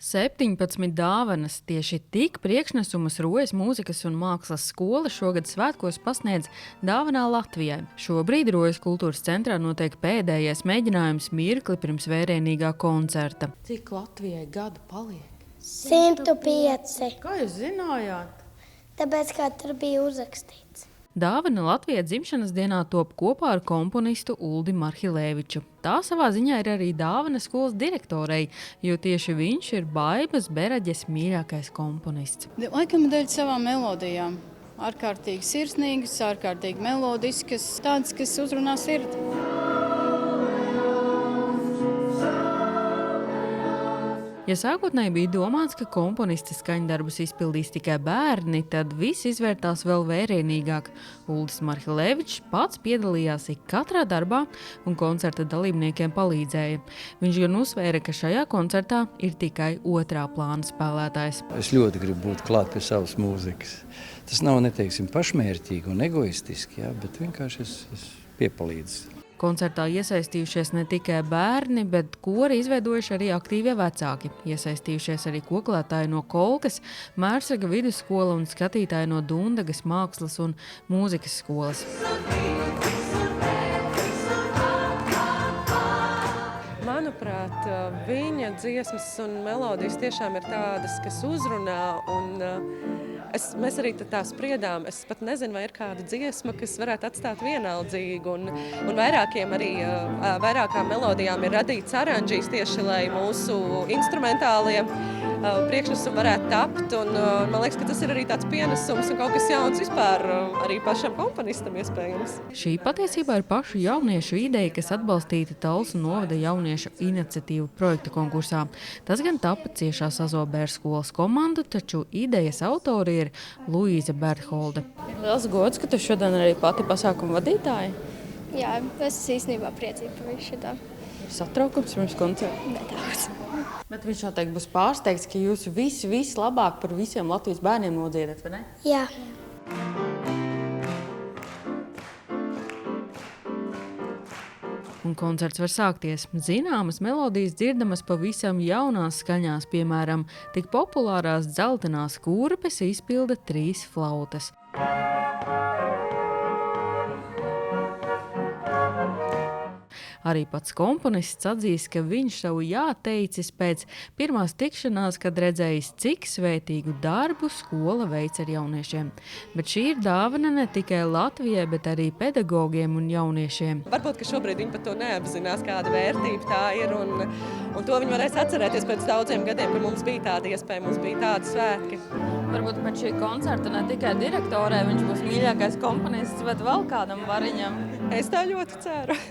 17 dāvanas tieši tik priekšnesumus Rojas mūzikas un mākslas skola šogad svētkos pasniedz dāvanā Latvijai. Šobrīd Rojas kultūras centrā notiek pēdējais mēģinājums mirkli pirms vērienīgā koncerta. Cik Latvijai gadu paliek? 105. Kā jūs zinājāt? Tāpēc, kā tur bija uzrakstīts. Dāvana Latvijai dzimšanas dienā top kopā ar komponistu Uldi Marhilēviču. Tā savā ziņā ir arī dāvana skolas direktorei, jo tieši viņš ir Baibas Beraģes mīļākais komponists. Laikam dēļ savām melodijām. Ārkārtīgi sirsnīgas, ārkārtīgi melodiskas, tādas, kas uzrunā sirdi. Ja sākotnēji bija domāts, ka komponista skaņdarbus izpildīs tikai bērni, tad viss izvērtās vēl vērienīgāk. Uldis Marhilēvičs pats piedalījās katrā darbā un koncerta dalībniekiem palīdzēja. Viņš gan uzsvēra, ka šajā koncertā ir tikai otrā plāna spēlētājs. Es ļoti gribu būt klāt pie savas mūzikas. Tas nav, neteiksim, pašmērķīgi un egoistiski, bet vienkārši es piepalīdzu. Koncertā iesaistījušies ne tikai bērni, bet kori izveidojuši arī aktīvie vecāki. Iesaistījušies arī koklētāji no Kolkas, Mērsaga vidusskola un skatītāji no Dundagas mākslas un mūzikas skolas. Manuprāt, viņa dziesmas un melodijas tiešām ir tādas, kas uzrunā un mēs arī tā spriedām. Es pat nezinu, vai ir kāda dziesma, kas varētu atstāt vienaldzīgu. Un vairākām melodijām ir radīts aranžīs tieši, lai mūsu instrumentālie priekšnesumi varētu tapt. Un, man liekas, ka tas ir arī tāds pienesums un kaut kas jauns vispār arī pašam komponistam iespējams. Šī patiesībā ir pašu jauniešu ideja, kas atbalstīta Talsu novada jauniešu iniciatīvu projekta konkursā. Tas gan tapa ciešā sazobē ar skolas komandu, taču idejas autori ir Luīza Bertholde. Liels gods, ka tu šodien arī pati pasākuma vadītāja. Jā, es īstenībā priecīga par visu šitā. Satraukums pirms koncerta? Nedaudz. Bet viņš noteikti būs pārsteigts, ka jūs visi labāk par visiem Latvijas bērniem nodziedat, vai ne? Jā. Un koncerts var sākties. Zināmas melodijas dzirdamas pavisam jaunās skaņās, piemēram, tik populārās dzeltenās kurpes izpilda 3 flautas. Arī pats komponists atzīst, ka viņš savu jā teicis pēc pirmās tikšanās, kad redzējis, cik svētīgu darbu skola veic ar jauniešiem. Bet šī ir dāvana ne tikai Latvijai, bet arī pedagogiem un jauniešiem. Varbūt, ka šobrīd viņi par to neapzinās, kāda vērtība tā ir, un to viņi varēs atcerēties pēc daudziem gadiem, kad mums bija tāda iespēja, mums bija tādi svētki. Varbūt pēc šī koncerta ne tikai direktorē viņš būs mīļākais komponists, bet vēl kādam variņam. Es tā ļoti ceru.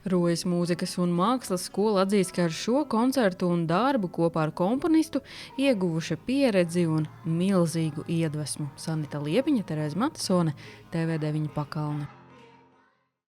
Rojas mūzikas un mākslas skola atzīst, ka ar šo koncertu un darbu kopā ar komponistu ieguvuši pieredzi un milzīgu iedvesmu. Sanita Liepiņa, Terēza Matasone, TV9 Pakalne.